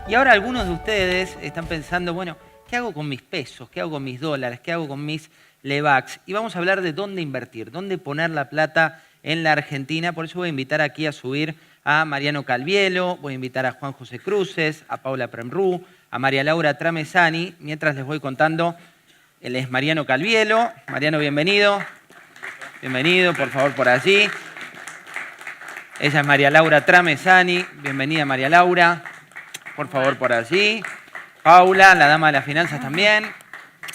Y ahora algunos de ustedes están pensando, bueno, ¿qué hago con mis pesos? ¿Qué hago con mis dólares? ¿Qué hago con mis LEVAX? Y vamos a hablar de dónde invertir, dónde poner la plata en la Argentina. Por eso voy a invitar aquí a subir a Mariano Calvielo, voy a invitar a Juan José Cruces, a Paula Premrú, a María Laura Tramesani. Mientras les voy contando, él es Mariano Calvielo. Mariano, bienvenido. Bienvenido, por favor, por allí. Ella es María Laura Tramesani. Bienvenida, María Laura. Por favor, por allí. Paula, la dama de las finanzas también.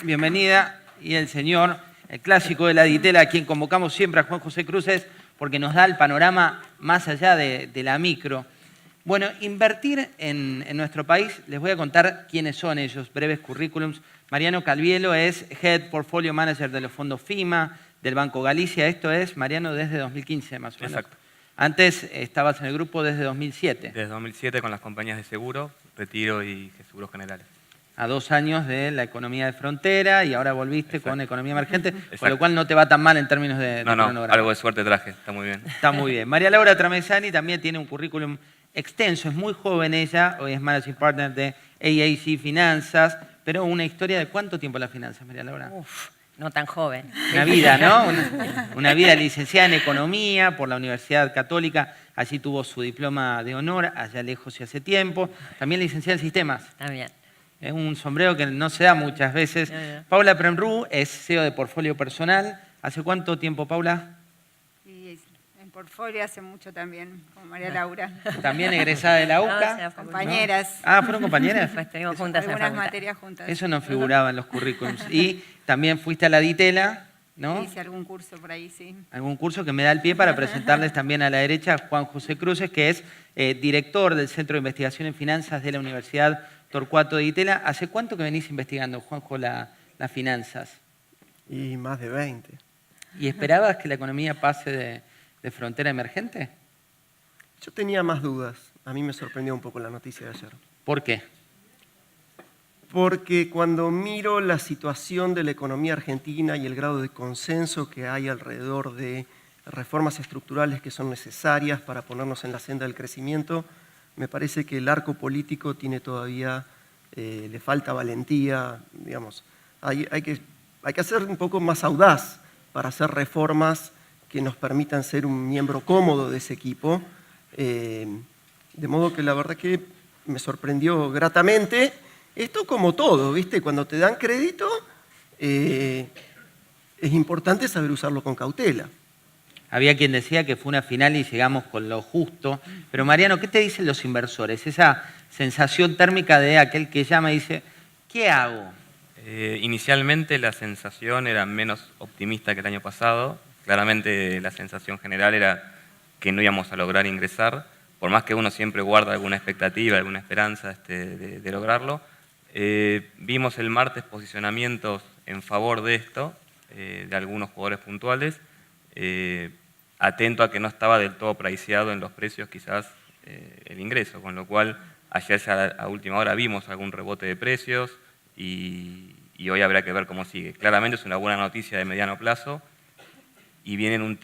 Bienvenida. Y el señor, el clásico de la Ditela, a quien convocamos siempre, a Juan José Cruces, porque nos da el panorama más allá de la micro. Bueno, invertir en nuestro país, les voy a contar quiénes son ellos, breves currículums. Mariano Calvielo es Head Portfolio Manager de los fondos FIMA, del Banco Galicia. Esto es, Mariano, desde 2015 más o menos. Exacto. Antes estabas en el grupo desde 2007. Desde 2007 con las compañías de seguro, retiro y seguros generales. A 2 años de la economía de frontera y ahora volviste Exacto. con economía emergente, Exacto. con lo cual no te va tan mal en términos de No, cronograma. algo de suerte traje, está muy bien. Está muy bien. María Laura Tramesani también tiene un currículum extenso, es muy joven ella, hoy es Managing Partner de AAC Finanzas, pero una historia de ¿cuánto tiempo las finanzas, María Laura? Uf, no tan joven. Una vida, ¿no? Una vida licenciada en Economía por la Universidad Católica. Allí tuvo su diploma de honor, allá lejos y hace tiempo. También licenciada en Sistemas. También. Es un sombrero que no se da muchas veces. Paula Premrú es CEO de Portfolio Personal. ¿Hace cuánto tiempo, Paula? Y en Portfolio hace mucho también, con María Laura. También egresada de la UCA. No, o sea, Compañeras. Ah, ¿fueron compañeras? Pues estuvimos juntas en la Algunas facultad. materias juntas. Eso no figuraba en los currículums. Y también fuiste a la Ditela, ¿no? Hice algún curso por ahí, sí. Algún curso que me da el pie para presentarles también a la derecha a Juan José Cruces, que es director del Centro de Investigación en Finanzas de la Universidad Torcuato de Ditela. ¿Hace cuánto que venís investigando, Juanjo, las finanzas? Y más de 20. ¿Y esperabas que la economía pase de frontera emergente? Yo tenía más dudas. A mí me sorprendió un poco la noticia de ayer. ¿Por qué? Porque cuando miro la situación de la economía argentina y el grado de consenso que hay alrededor de reformas estructurales que son necesarias para ponernos en la senda del crecimiento, me parece que el arco político tiene todavía, le falta valentía, digamos. Hay que ser un poco más audaz para hacer reformas que nos permitan ser un miembro cómodo de ese equipo. De modo que la verdad que me sorprendió gratamente. Esto como todo, ¿viste? Cuando te dan crédito, es importante saber usarlo con cautela. Había quien decía que fue una final y llegamos con lo justo. Pero Mariano, ¿qué te dicen los inversores? Esa sensación térmica de aquel que llama y dice, ¿qué hago? Inicialmente la sensación era menos optimista que el año pasado. Claramente la sensación general era que no íbamos a lograr ingresar, por más que uno siempre guarda alguna expectativa, alguna esperanza de lograrlo. Vimos el martes posicionamientos en favor de esto, de algunos jugadores puntuales, atento a que no estaba del todo priceado en los precios quizás el ingreso, con lo cual ayer ya a última hora vimos algún rebote de precios y hoy habrá que ver cómo sigue. Claramente es una buena noticia de mediano plazo y viene en un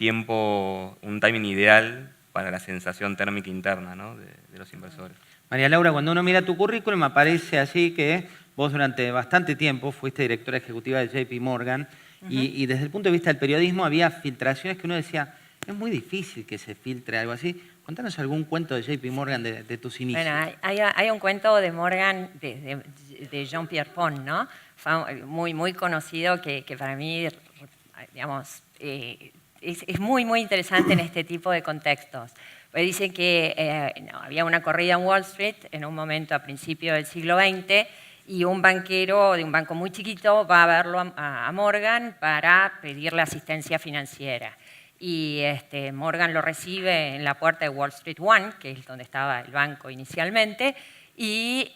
timing ideal para la sensación térmica interna, ¿no?, de los inversores. María Laura, cuando uno mira tu currículum aparece allí que vos durante bastante tiempo fuiste directora ejecutiva de JP Morgan y desde el punto de vista del periodismo había filtraciones que uno decía, es muy difícil que se filtre algo así. Contanos algún cuento de JP Morgan de tus inicios. Bueno, hay un cuento de Morgan, de Jean-Pierre Pont, ¿no? Fue muy conocido que para mí, digamos, es muy interesante en este tipo de contextos. Pues dice que había una corrida en Wall Street en un momento a principios del siglo XX y un banquero de un banco muy chiquito va a verlo a Morgan para pedirle asistencia financiera. Y Morgan lo recibe en la puerta de Wall Street One, que es donde estaba el banco inicialmente, y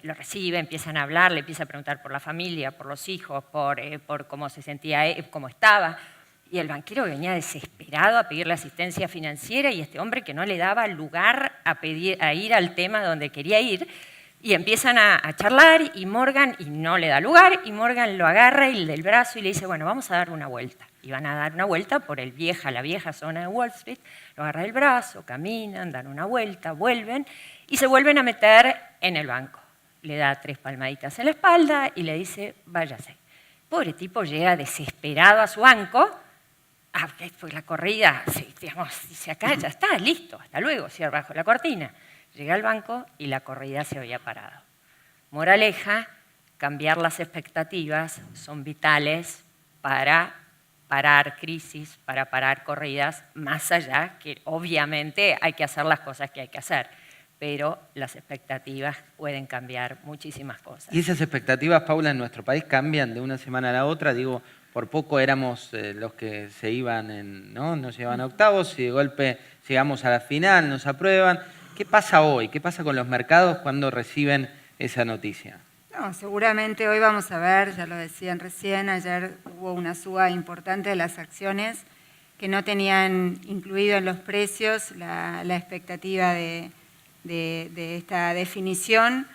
lo recibe, empiezan a hablar, le empieza a preguntar por la familia, por los hijos, por cómo se sentía, cómo estaba. Y el banquero venía desesperado a pedirle asistencia financiera y este hombre que no le daba lugar a ir al tema donde quería ir, Y empiezan a charlar y Morgan, y no le da lugar, y Morgan lo agarra del brazo y le dice, bueno, vamos a dar una vuelta. Y van a dar una vuelta por la vieja zona de Wall Street, lo agarra del brazo, caminan, dan una vuelta, vuelven, y se vuelven a meter en el banco. Le da 3 palmaditas en la espalda y le dice, váyase. Pobre tipo llega desesperado a su banco, pues la corrida, dice acá, ya está, listo, hasta luego, cierra bajo la cortina. Llega al banco y la corrida se había parado. Moraleja, cambiar las expectativas son vitales para parar crisis, para parar corridas, más allá que obviamente hay que hacer las cosas que hay que hacer, pero las expectativas pueden cambiar muchísimas cosas. Y esas expectativas, Paula, en nuestro país cambian de una semana a la otra. Digo, por poco éramos los que se iban, ¿no? Nos llevaban a octavos y de golpe llegamos a la final, nos aprueban. ¿Qué pasa hoy? ¿Qué pasa con los mercados cuando reciben esa noticia? No, seguramente hoy vamos a ver, ya lo decían recién, ayer hubo una suba importante de las acciones que no tenían incluido en los precios la expectativa de esta definición.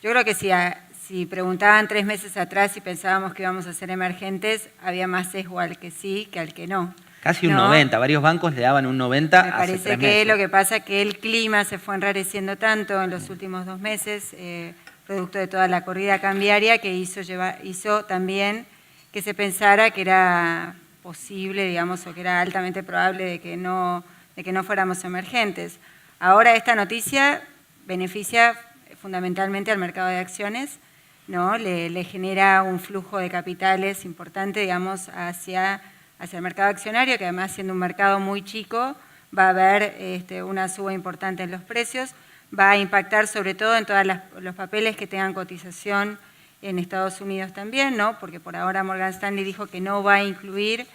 Yo creo que si preguntaban 3 meses atrás y pensábamos que íbamos a ser emergentes, había más sesgo al que sí que al que no. Casi un 90, varios bancos le daban un 90 Me hace parece 3 que meses. lo que pasa es que el clima se fue enrareciendo tanto en los últimos 2 meses, producto de toda la corrida cambiaria, que hizo también que se pensara que era posible, digamos, o que era altamente probable de que no fuéramos emergentes. Ahora esta noticia beneficia fundamentalmente al mercado de acciones, ¿no? Le genera un flujo de capitales importante, digamos, hacia el mercado accionario, que además siendo un mercado muy chico, va a haber una suba importante en los precios, va a impactar sobre todo en todos los papeles que tengan cotización en Estados Unidos también, ¿no? Porque por ahora Morgan Stanley dijo que no va a incluir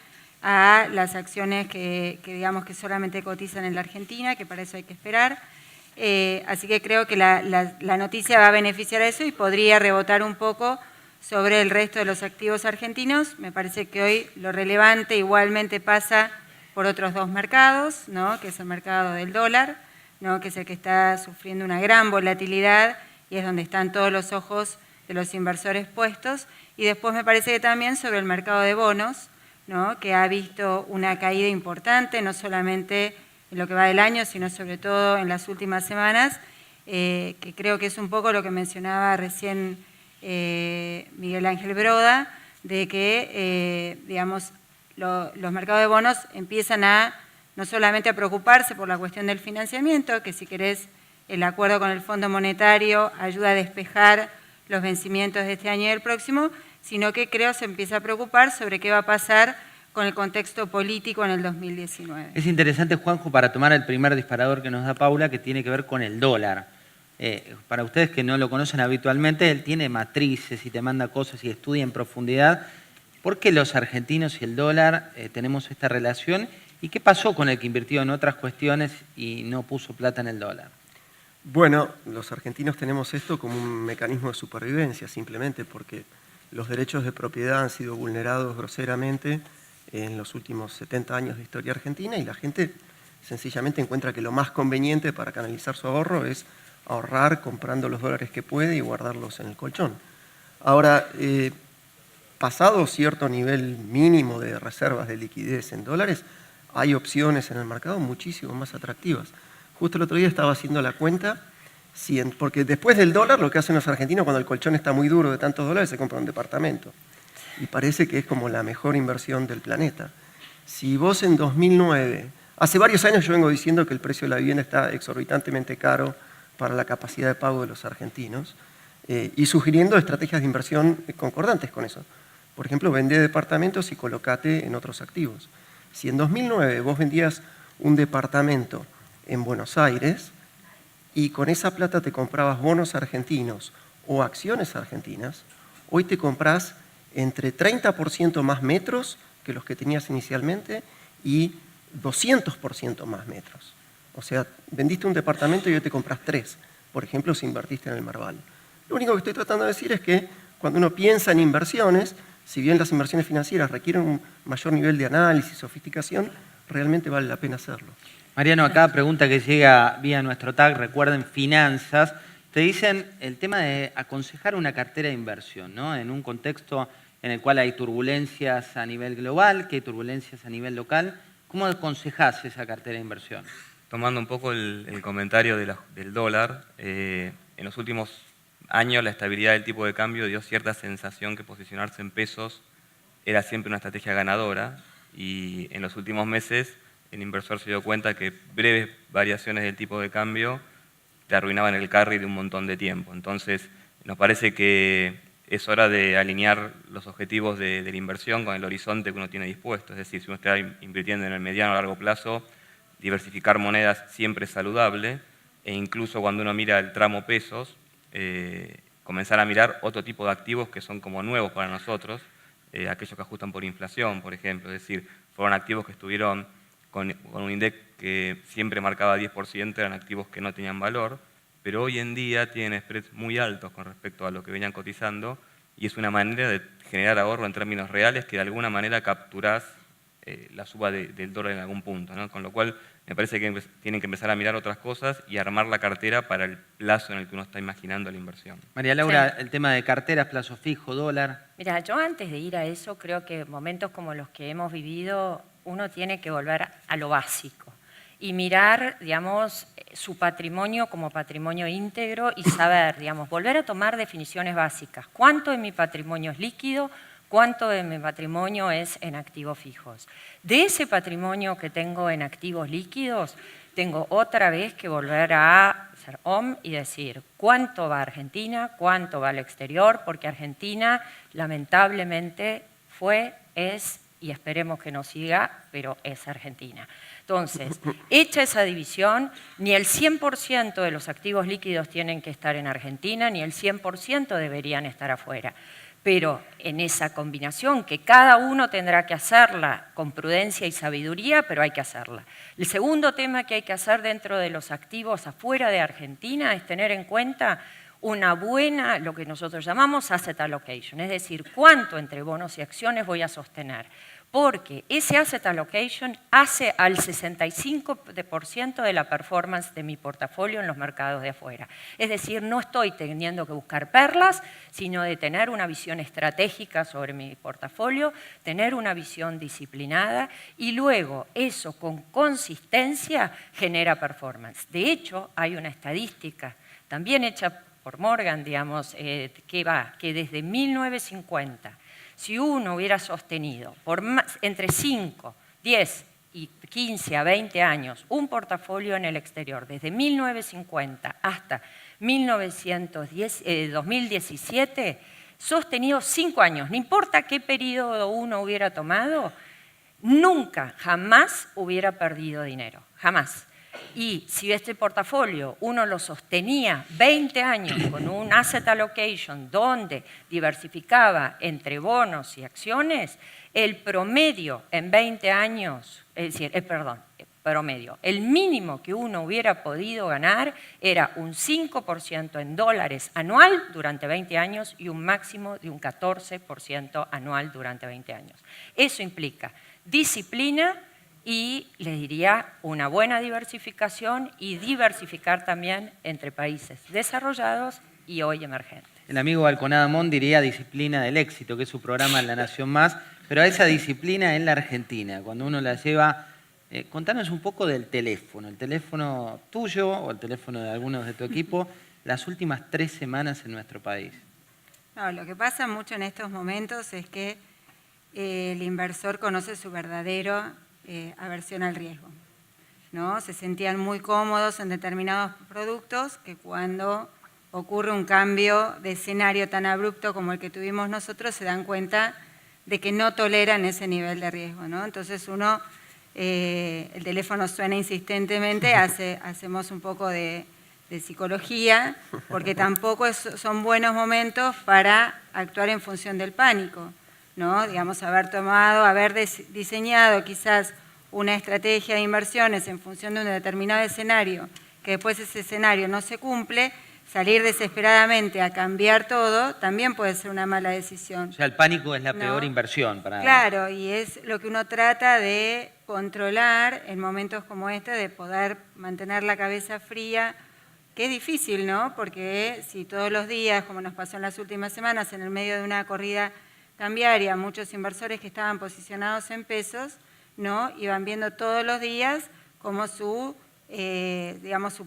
a las acciones que digamos que solamente cotizan en la Argentina, que para eso hay que esperar. Así que creo que la noticia va a beneficiar a eso y podría rebotar un poco sobre el resto de los activos argentinos. Me parece que hoy lo relevante igualmente pasa por otros 2 mercados, ¿no? Que es el mercado del dólar, ¿no? Que es el que está sufriendo una gran volatilidad y es donde están todos los ojos de los inversores puestos. Y después me parece que también sobre el mercado de bonos, ¿no? Que ha visto una caída importante, no solamente en lo que va del año, sino sobre todo en las últimas semanas, que creo que es un poco lo que mencionaba recién Miguel Ángel Broda, de que digamos, los mercados de bonos empiezan no solamente a preocuparse por la cuestión del financiamiento, que si querés el acuerdo con el Fondo Monetario ayuda a despejar los vencimientos de este año y el próximo, sino que creo se empieza a preocupar sobre qué va a pasar con el contexto político en el 2019. Es interesante, Juanjo, para tomar el primer disparador que nos da Paula, que tiene que ver con el dólar. Para ustedes que no lo conocen habitualmente, él tiene matrices y te manda cosas y estudia en profundidad. ¿Por qué los argentinos y el dólar tenemos esta relación? ¿Y qué pasó con el que invirtió en otras cuestiones y no puso plata en el dólar? Bueno, los argentinos tenemos esto como un mecanismo de supervivencia, simplemente porque los derechos de propiedad han sido vulnerados groseramente en los últimos 70 años de historia argentina y la gente sencillamente encuentra que lo más conveniente para canalizar su ahorro es ahorrar comprando los dólares que puede y guardarlos en el colchón. Ahora, pasado cierto nivel mínimo de reservas de liquidez en dólares, hay opciones en el mercado muchísimo más atractivas. Justo el otro día estaba haciendo la cuenta, porque después del dólar lo que hacen los argentinos cuando el colchón está muy duro de tantos dólares se compra un departamento. Y parece que es como la mejor inversión del planeta. Si vos en 2009, hace varios años yo vengo diciendo que el precio de la vivienda está exorbitantemente caro para la capacidad de pago de los argentinos y sugiriendo estrategias de inversión concordantes con eso. Por ejemplo, vende departamentos y colocate en otros activos. Si en 2009 vos vendías un departamento en Buenos Aires y con esa plata te comprabas bonos argentinos o acciones argentinas, hoy te comprás entre 30% más metros que los que tenías inicialmente y 200% más metros. O sea, vendiste un departamento y hoy te compras 3, por ejemplo, si invertiste en el Merval. Lo único que estoy tratando de decir es que cuando uno piensa en inversiones, si bien las inversiones financieras requieren un mayor nivel de análisis y sofisticación, realmente vale la pena hacerlo. Mariano, acá pregunta que llega vía nuestro tag, recuerden finanzas, te dicen el tema de aconsejar una cartera de inversión, ¿no? En un contexto en el cual hay turbulencias a nivel global, que hay turbulencias a nivel local. ¿Cómo aconsejás esa cartera de inversión? Tomando un poco el comentario del dólar, en los últimos años la estabilidad del tipo de cambio dio cierta sensación que posicionarse en pesos era siempre una estrategia ganadora, y en los últimos meses el inversor se dio cuenta que breves variaciones del tipo de cambio te arruinaban el carry de un montón de tiempo. Entonces, nos parece que es hora de alinear los objetivos de la inversión con el horizonte que uno tiene dispuesto. Es decir, si uno está invirtiendo en el mediano o largo plazo, diversificar monedas siempre es saludable, e incluso cuando uno mira el tramo pesos, comenzar a mirar otro tipo de activos que son como nuevos para nosotros, aquellos que ajustan por inflación, por ejemplo. Es decir, fueron activos que estuvieron con un index que siempre marcaba 10%, eran activos que no tenían valor, pero hoy en día tienen spreads muy altos con respecto a lo que venían cotizando, y es una manera de generar ahorro en términos reales que de alguna manera capturás la suba del dólar en algún punto, ¿no? Con lo cual me parece que tienen que empezar a mirar otras cosas y armar la cartera para el plazo en el que uno está imaginando la inversión. María Laura, Sí. el tema de carteras, plazo fijo, dólar. Mira, yo antes de ir a eso creo que momentos como los que hemos vivido uno tiene que volver a lo básico y mirar, digamos, su patrimonio como patrimonio íntegro y saber, digamos, volver a tomar definiciones básicas. ¿Cuánto de mi patrimonio es líquido? ¿Cuánto de mi patrimonio es en activos fijos? De ese patrimonio que tengo en activos líquidos, tengo otra vez que volver a ser OM y decir cuánto va a Argentina, cuánto va al exterior, porque Argentina lamentablemente fue, es y esperemos que no siga, pero es Argentina. Entonces, hecha esa división, ni el 100% de los activos líquidos tienen que estar en Argentina, ni el 100% deberían estar afuera. Pero en esa combinación, que cada uno tendrá que hacerla con prudencia y sabiduría, pero hay que hacerla. El segundo tema que hay que hacer dentro de los activos afuera de Argentina es tener en cuenta una buena, lo que nosotros llamamos asset allocation, es decir, cuánto entre bonos y acciones voy a sostener. Porque ese asset allocation hace al 65% de la performance de mi portafolio en los mercados de afuera. Es decir, no estoy teniendo que buscar perlas, sino de tener una visión estratégica sobre mi portafolio, tener una visión disciplinada y luego eso con consistencia genera performance. De hecho, hay una estadística también hecha por Morgan, digamos, que desde 1950, si uno hubiera sostenido por entre 5, 10 y 15 a 20 años un portafolio en el exterior, desde 1950 hasta 2017, sostenido 5 años, no importa qué periodo uno hubiera tomado, nunca, jamás hubiera perdido dinero, jamás. Y si este portafolio uno lo sostenía 20 años con un asset allocation donde diversificaba entre bonos y acciones, el promedio en 20 años, es decir, promedio, el mínimo que uno hubiera podido ganar era un 5% en dólares anual durante 20 años y un máximo de un 14% anual durante 20 años. Eso implica disciplina y, les diría, una buena diversificación y diversificar también entre países desarrollados y hoy emergentes. El amigo Balconada Mon diría disciplina del éxito, que es su programa en La Nación Más, pero a esa disciplina en la Argentina, cuando uno la lleva, contanos un poco del teléfono, el teléfono tuyo o el teléfono de algunos de tu equipo, las últimas 3 semanas en nuestro país. No, lo que pasa mucho en estos momentos es que el inversor conoce su verdadero aversión al riesgo, ¿no? Se sentían muy cómodos en determinados productos que cuando ocurre un cambio de escenario tan abrupto como el que tuvimos nosotros se dan cuenta de que no toleran ese nivel de riesgo, ¿no? Entonces uno, el teléfono suena insistentemente, hacemos un poco de psicología, porque tampoco son buenos momentos para actuar en función del pánico, ¿no? Digamos, haber diseñado quizás una estrategia de inversiones en función de un determinado escenario, que después ese escenario no se cumple, salir desesperadamente a cambiar todo también puede ser una mala decisión. O sea, el pánico es la ¿no? peor inversión para... Claro, y es lo que uno trata de controlar en momentos como este, de poder mantener la cabeza fría que es difícil, ¿no? Porque si todos los días, como nos pasó en las últimas semanas, en el medio de una corrida cambiaria, muchos inversores que estaban posicionados en pesos, ¿no? Iban viendo todos los días cómo su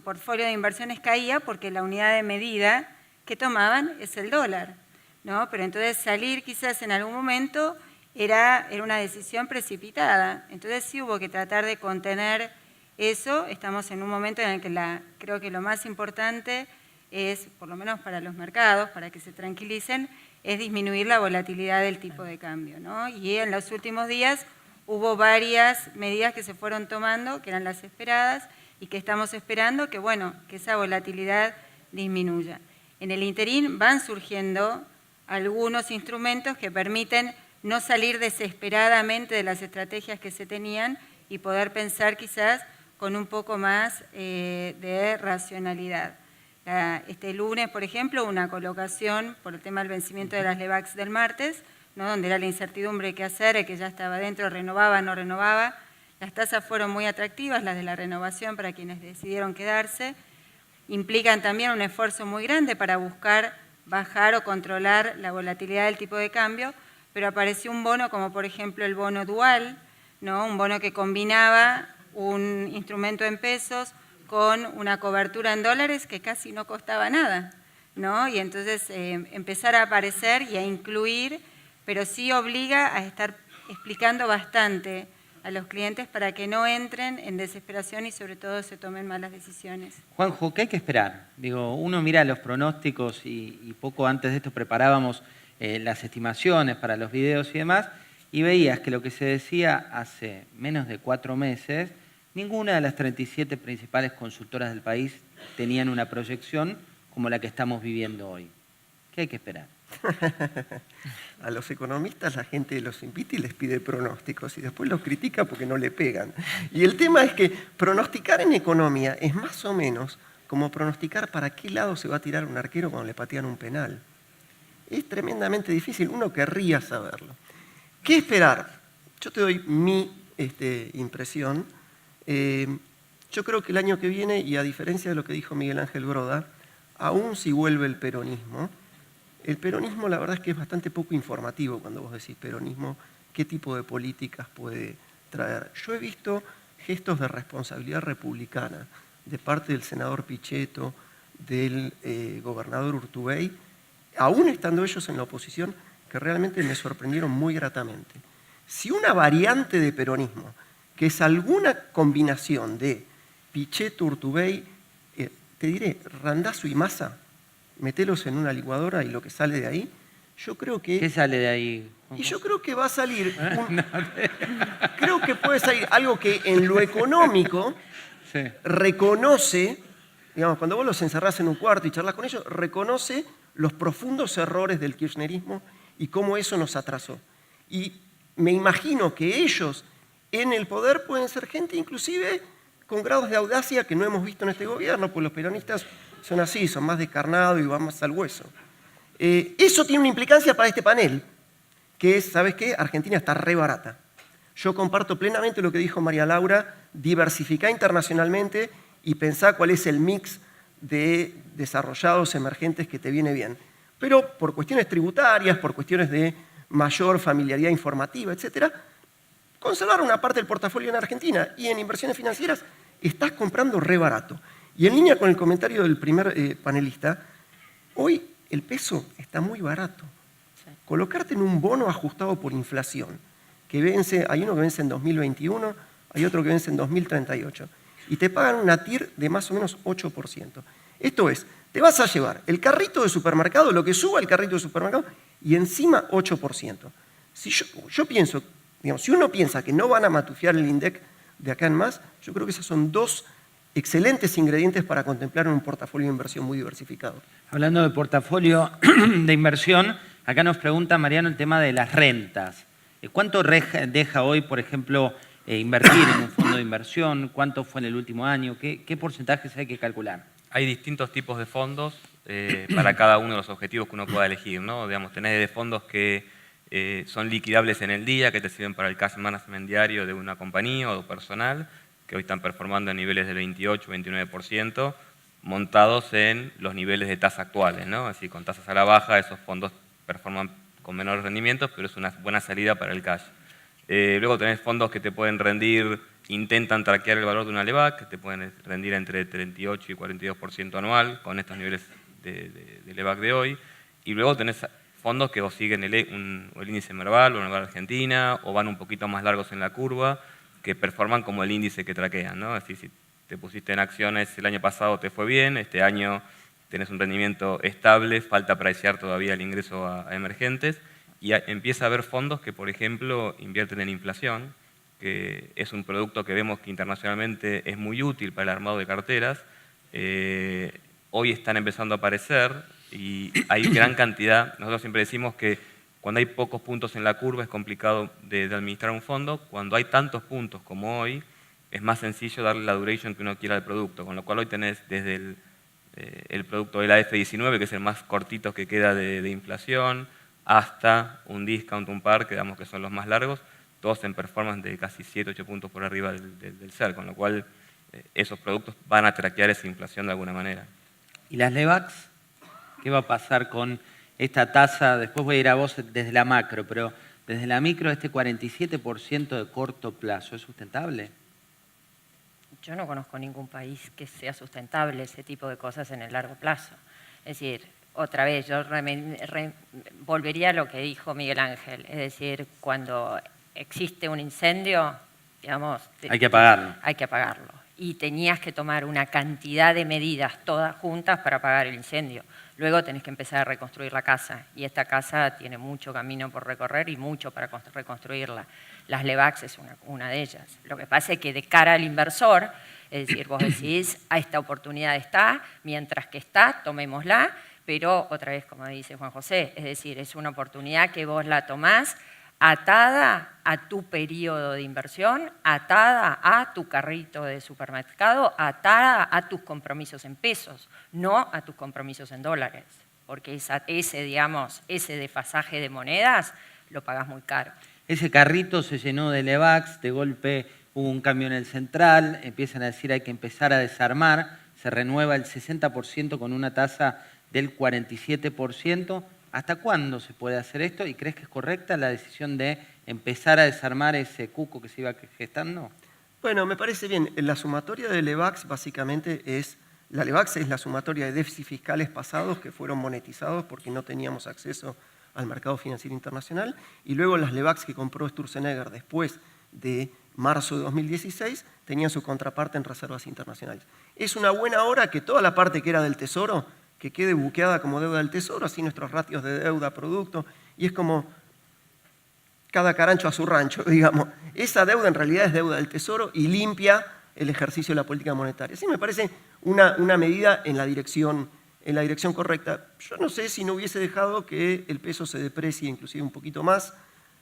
portfolio de inversiones caía porque la unidad de medida que tomaban es el dólar, ¿no? Pero entonces salir quizás en algún momento era una decisión precipitada. Entonces sí hubo que tratar de contener eso. Estamos en un momento en el que creo que lo más importante es, por lo menos para los mercados, para que se tranquilicen, es disminuir la volatilidad del tipo de cambio, ¿no? Y en los últimos días hubo varias medidas que se fueron tomando, que eran las esperadas, y que estamos esperando que, bueno, que esa volatilidad disminuya. En el interín van surgiendo algunos instrumentos que permiten no salir desesperadamente de las estrategias que se tenían y poder pensar quizás con un poco más de racionalidad. Este lunes, por ejemplo, una colocación por el tema del vencimiento de las LEVAX del martes, ¿no? Donde era la incertidumbre qué hacer, que ya estaba dentro, renovaba, no renovaba. Las tasas fueron muy atractivas, las de la renovación para quienes decidieron quedarse. Implican también un esfuerzo muy grande para buscar bajar o controlar la volatilidad del tipo de cambio, pero apareció un bono como por ejemplo el bono dual, ¿no? Un bono que combinaba un instrumento en pesos con una cobertura en dólares que casi no costaba nada, ¿no? Y entonces empezar a aparecer y a incluir, pero sí obliga a estar explicando bastante a los clientes para que no entren en desesperación y sobre todo se tomen malas decisiones. Juanjo, ¿qué hay que esperar? Digo, uno mira los pronósticos y poco antes de esto preparábamos las estimaciones para los videos y demás, y veías que lo que se decía hace menos de 4 meses, ninguna de las 37 principales consultoras del país tenían una proyección como la que estamos viviendo hoy. ¿Qué hay que esperar? A los economistas la gente los invita y les pide pronósticos y después los critica porque no le pegan. Y el tema es que pronosticar en economía es más o menos como pronosticar para qué lado se va a tirar un arquero cuando le patean un penal. Es tremendamente difícil, uno querría saberlo. ¿Qué esperar? Yo te doy mi impresión. Yo creo que el año que viene, y a diferencia de lo que dijo Miguel Ángel Broda, aún si vuelve el peronismo la verdad es que es bastante poco informativo cuando vos decís peronismo, qué tipo de políticas puede traer. Yo he visto gestos de responsabilidad republicana de parte del senador Pichetto, del gobernador Urtubey, aún estando ellos en la oposición, que realmente me sorprendieron muy gratamente. Si una variante de peronismo, que es alguna combinación de Pichetto, Urtubey, te diré, Randazzo y Massa, metelos en una licuadora y lo que sale de ahí, yo creo que... ¿Qué sale de ahí, Y yo creo que va a salir... creo que puede salir algo que en lo económico sí, reconoce, digamos, cuando vos los encerrás en un cuarto y charlas con ellos, reconoce los profundos errores del kirchnerismo y cómo eso nos atrasó. Y me imagino que ellos en el poder pueden ser gente inclusive con grados de audacia que no hemos visto en este gobierno, pues los peronistas son así, son más descarnados y van más al hueso. Eso tiene una implicancia para este panel, que es, ¿sabes qué? Argentina está re barata. Yo comparto plenamente lo que dijo María Laura, diversificar internacionalmente y pensar cuál es el mix de desarrollados emergentes que te viene bien. Pero por cuestiones tributarias, por cuestiones de mayor familiaridad informativa, etc., conservar una parte del portafolio en Argentina y en inversiones financieras estás comprando re barato. Y en línea con el comentario del primer panelista, hoy el peso está muy barato. Sí. Colocarte en un bono ajustado por inflación, que vence, hay uno que vence en 2021, hay otro que vence en 2038, y te pagan una TIR de más o menos 8%. Esto es, te vas a llevar el carrito de supermercado, lo que suba el carrito de supermercado, y encima 8%. Si yo pienso, digamos, si uno piensa que no van a matufiar el INDEC de acá en más, yo creo que esos son dos excelentes ingredientes para contemplar un portafolio de inversión muy diversificado. Hablando de portafolio de inversión, acá nos pregunta Mariano el tema de las rentas. ¿Cuánto deja hoy, por ejemplo, invertir en un fondo de inversión? ¿Cuánto fue en el último año? ¿Qué porcentajes hay que calcular? Hay distintos tipos de fondos para cada uno de los objetivos que uno pueda elegir, ¿no? Digamos, tenés de fondos que son liquidables en el día, que te sirven para el cash management diario de una compañía o personal, que hoy están performando a niveles del 28, 29%, montados en los niveles de tasa actuales, ¿no? Así, con tasas a la baja, esos fondos performan con menores rendimientos, pero es una buena salida para el cash. Luego tenés fondos que te pueden rendir, intentan traquear el valor de una LEVAC, que te pueden rendir entre 38 y 42% anual, con estos niveles de LEVAC de hoy. Y luego tenés fondos que o siguen el índice Merval o Merval Argentina, o van un poquito más largos en la curva, que performan como el índice que traquean, ¿no? Así, si te pusiste en acciones el año pasado te fue bien, este año tenés un rendimiento estable, falta preciar todavía el ingreso a emergentes, y empieza a haber fondos que, por ejemplo, invierten en inflación, que es un producto que vemos que internacionalmente es muy útil para el armado de carteras. Hoy están empezando a aparecer y hay gran cantidad. Nosotros siempre decimos que cuando hay pocos puntos en la curva es complicado de administrar un fondo. Cuando hay tantos puntos como hoy, es más sencillo darle la duration que uno quiera al producto, con lo cual hoy tenés desde el producto de la F19, que es el más cortito que queda de inflación, hasta un discount, un par, que digamos que son los más largos, todos en performance de casi 7-8 puntos por arriba del SER, con lo cual esos productos van a traquear esa inflación de alguna manera. ¿Y las LEVACs? ¿Qué va a pasar con esta tasa? Después voy a ir a vos desde la macro, pero desde la micro, este 47% de corto plazo, ¿es sustentable? Yo no conozco ningún país que sea sustentable ese tipo de cosas en el largo plazo. Es decir, otra vez, yo volvería a lo que dijo Miguel Ángel. Es decir, cuando existe un incendio, digamos... Hay que apagarlo. Hay que apagarlo. Y tenías que tomar una cantidad de medidas todas juntas para apagar el incendio. Luego tenés que empezar a reconstruir la casa. Y esta casa tiene mucho camino por recorrer y mucho para reconstruirla. Las LEVACs es una de ellas. Lo que pasa es que de cara al inversor, es decir, vos decís, a esta oportunidad está, mientras que está, tomémosla, pero otra vez, como dice Juan José, es decir, es una oportunidad que vos la tomás atada a tu periodo de inversión, atada a tu carrito de supermercado, atada a tus compromisos en pesos, no a tus compromisos en dólares, porque ese desfasaje de monedas lo pagás muy caro. Ese carrito se llenó de LEVACs, de golpe hubo un cambio en el central, empiezan a decir hay que empezar a desarmar, se renueva el 60% con una tasa del 47%. ¿Hasta cuándo se puede hacer esto? ¿Y crees que es correcta la decisión de empezar a desarmar ese cuco que se iba gestando? Bueno, me parece bien. La sumatoria de LEVACs básicamente es... La LEVACs es la sumatoria de déficits fiscales pasados que fueron monetizados porque no teníamos acceso al mercado financiero internacional, y luego las LEVACs que compró Sturzenegger después de marzo de 2016 tenían su contraparte en reservas internacionales. Es una buena hora que toda la parte que era del Tesoro que quede buqueada como deuda del Tesoro, así nuestros ratios de deuda, producto, y es como cada carancho a su rancho, digamos. Esa deuda en realidad es deuda del Tesoro y limpia el ejercicio de la política monetaria. Sí, me parece una medida en la dirección correcta. Yo no sé si no hubiese dejado que el peso se deprecie inclusive un poquito más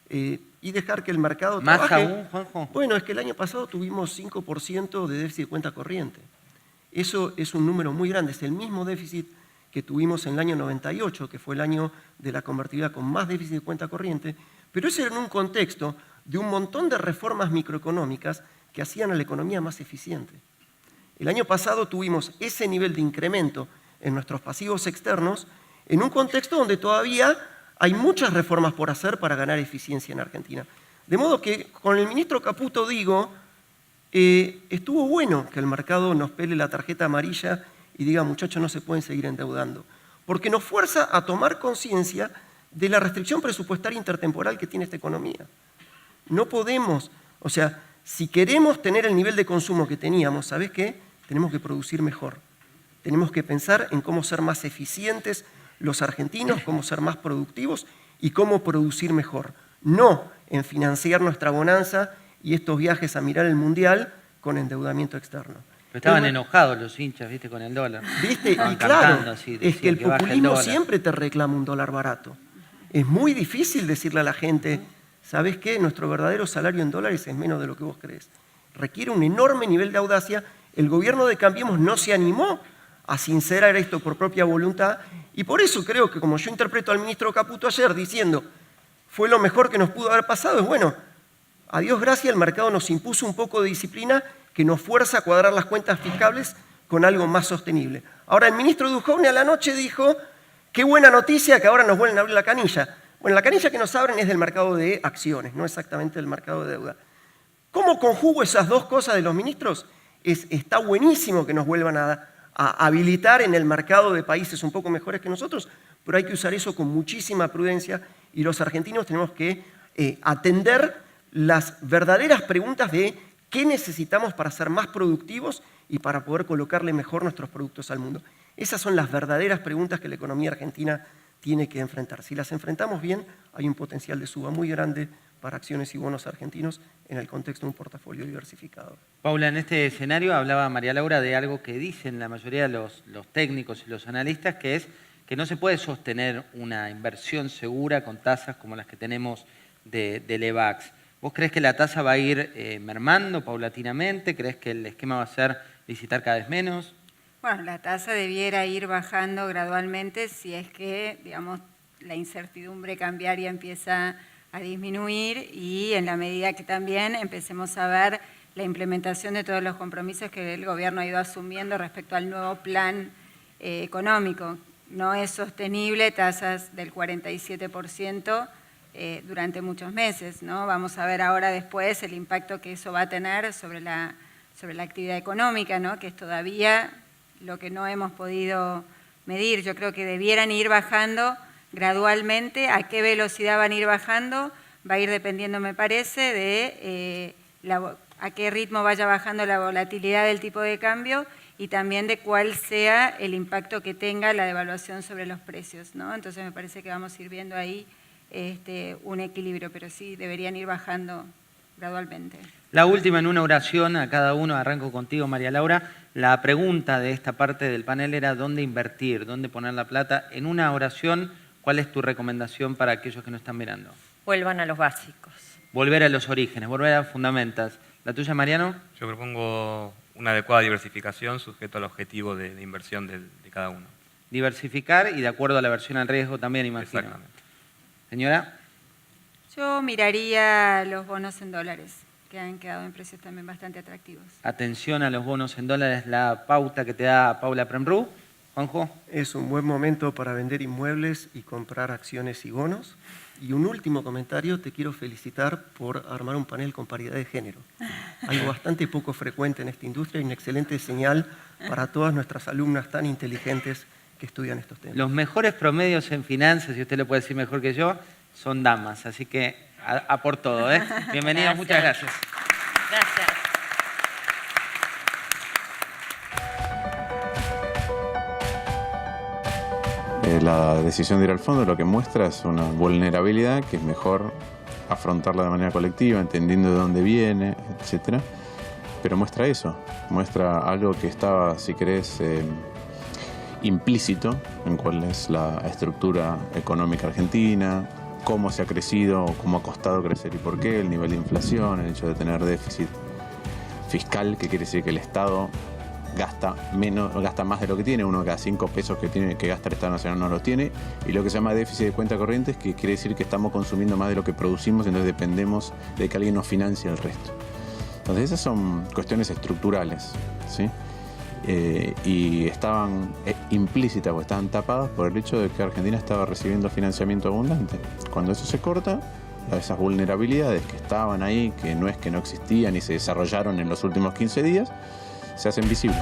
y dejar que el mercado ¿Más trabaje. aún, Juanjo? Bueno, es que el año pasado tuvimos 5% de déficit de cuenta corriente. Eso es un número muy grande, es el mismo déficit que tuvimos en el año 98, que fue el año de la convertibilidad con más déficit de cuenta corriente, pero eso era en un contexto de un montón de reformas microeconómicas que hacían a la economía más eficiente. El año pasado tuvimos ese nivel de incremento en nuestros pasivos externos en un contexto donde todavía hay muchas reformas por hacer para ganar eficiencia en Argentina. De modo que con el ministro Caputo digo, estuvo bueno que el mercado nos pele la tarjeta amarilla y diga, muchachos, no se pueden seguir endeudando, porque nos fuerza a tomar conciencia de la restricción presupuestaria intertemporal que tiene esta economía. No podemos, o sea, si queremos tener el nivel de consumo que teníamos, ¿sabés qué? Tenemos que producir mejor. Tenemos que pensar en cómo ser más eficientes los argentinos, cómo ser más productivos y cómo producir mejor. No en financiar nuestra bonanza y estos viajes a mirar el Mundial con endeudamiento externo. Pero estaban enojados los hinchas, ¿viste? Con el dólar. ¿Viste? Estaban Y claro, cantando así, es que el decían baje populismo dólar. siempre te reclama un dólar barato. Es muy difícil decirle a la gente, ¿sabés qué? Nuestro verdadero salario en dólares es menos de lo que vos crees. Requiere un enorme nivel de audacia. El gobierno de Cambiemos no se animó a sincerar esto por propia voluntad y por eso creo que, como yo interpreto al ministro Caputo ayer diciendo fue lo mejor que nos pudo haber pasado, es bueno, a Dios gracias el mercado nos impuso un poco de disciplina que nos fuerza a cuadrar las cuentas fiscales con algo más sostenible. Ahora, el ministro Duhovne a la noche dijo, qué buena noticia que ahora nos vuelven a abrir la canilla. Bueno, la canilla que nos abren es del mercado de acciones, no exactamente del mercado de deuda. ¿Cómo conjugo esas dos cosas de los ministros? Está buenísimo que nos vuelvan a habilitar en el mercado de países un poco mejores que nosotros, pero hay que usar eso con muchísima prudencia y los argentinos tenemos que atender las verdaderas preguntas de qué necesitamos para ser más productivos y para poder colocarle mejor nuestros productos al mundo. Esas son las verdaderas preguntas que la economía argentina tiene que enfrentar. Si las enfrentamos bien, hay un potencial de suba muy grande para acciones y bonos argentinos en el contexto de un portafolio diversificado. Paula, en este escenario hablaba María Laura de algo que dicen la mayoría de los técnicos y los analistas, que es que no se puede sostener una inversión segura con tasas como las que tenemos de LEVAX. ¿Vos crees que la tasa va a ir mermando paulatinamente? ¿Crees que el esquema va a ser licitar cada vez menos? Bueno, la tasa debiera ir bajando gradualmente si es que, digamos, la incertidumbre cambiaria empieza a disminuir y en la medida que también empecemos a ver la implementación de todos los compromisos que el gobierno ha ido asumiendo respecto al nuevo plan económico. No es sostenible tasas del 47% durante muchos meses, ¿no? Vamos a ver ahora después el impacto que eso va a tener sobre la actividad económica, ¿no? Que es todavía lo que no hemos podido medir. Yo creo que debieran ir bajando gradualmente. ¿A qué velocidad van a ir bajando? Va a ir dependiendo, me parece, de a qué ritmo vaya bajando la volatilidad del tipo de cambio y también de cuál sea el impacto que tenga la devaluación sobre los precios, ¿no? Entonces me parece que vamos a ir viendo ahí un equilibrio, pero sí deberían ir bajando gradualmente. La última en una oración a cada uno, arranco contigo María Laura. La pregunta de esta parte del panel era dónde invertir, dónde poner la plata. En una oración, ¿cuál es tu recomendación para aquellos que nos están mirando? Vuelvan a los básicos. Volver a los orígenes, volver a las fundamentas. ¿La tuya, Mariano? Yo propongo una adecuada diversificación sujeto al objetivo de inversión de cada uno. Diversificar y de acuerdo a la versión al riesgo también, imagino. Exactamente. Señora. Yo miraría los bonos en dólares, que han quedado en precios también bastante atractivos. Atención a los bonos en dólares, la pauta que te da Paula Premru. Juanjo. Es un buen momento para vender inmuebles y comprar acciones y bonos. Y un último comentario, te quiero felicitar por armar un panel con paridad de género. Algo bastante poco frecuente en esta industria y una excelente señal para todas nuestras alumnas tan inteligentes que estudian estos temas. Los mejores promedios en finanzas, y usted lo puede decir mejor que yo, son damas. Así que a por todo, ¿eh? Bienvenidos, muchas gracias. Gracias. La decisión de ir al fondo lo que muestra es una vulnerabilidad que es mejor afrontarla de manera colectiva, entendiendo de dónde viene, etc. Pero muestra eso, muestra algo que estaba, si querés, implícito en cuál es la estructura económica argentina, cómo se ha crecido, cómo ha costado crecer y por qué, el nivel de inflación, el hecho de tener déficit fiscal, que quiere decir que el Estado gasta más de lo que tiene, uno de cada 5 pesos que tiene que gasta el Estado Nacional no lo tiene, y lo que se llama déficit de cuenta corriente, que quiere decir que estamos consumiendo más de lo que producimos, entonces dependemos de que alguien nos financie el resto. Entonces esas son cuestiones estructurales, ¿sí? Y estaban implícitas o estaban tapadas por el hecho de que Argentina estaba recibiendo financiamiento abundante. Cuando eso se corta, esas vulnerabilidades que estaban ahí, que no es que no existían y se desarrollaron en los últimos 15 días, se hacen visibles.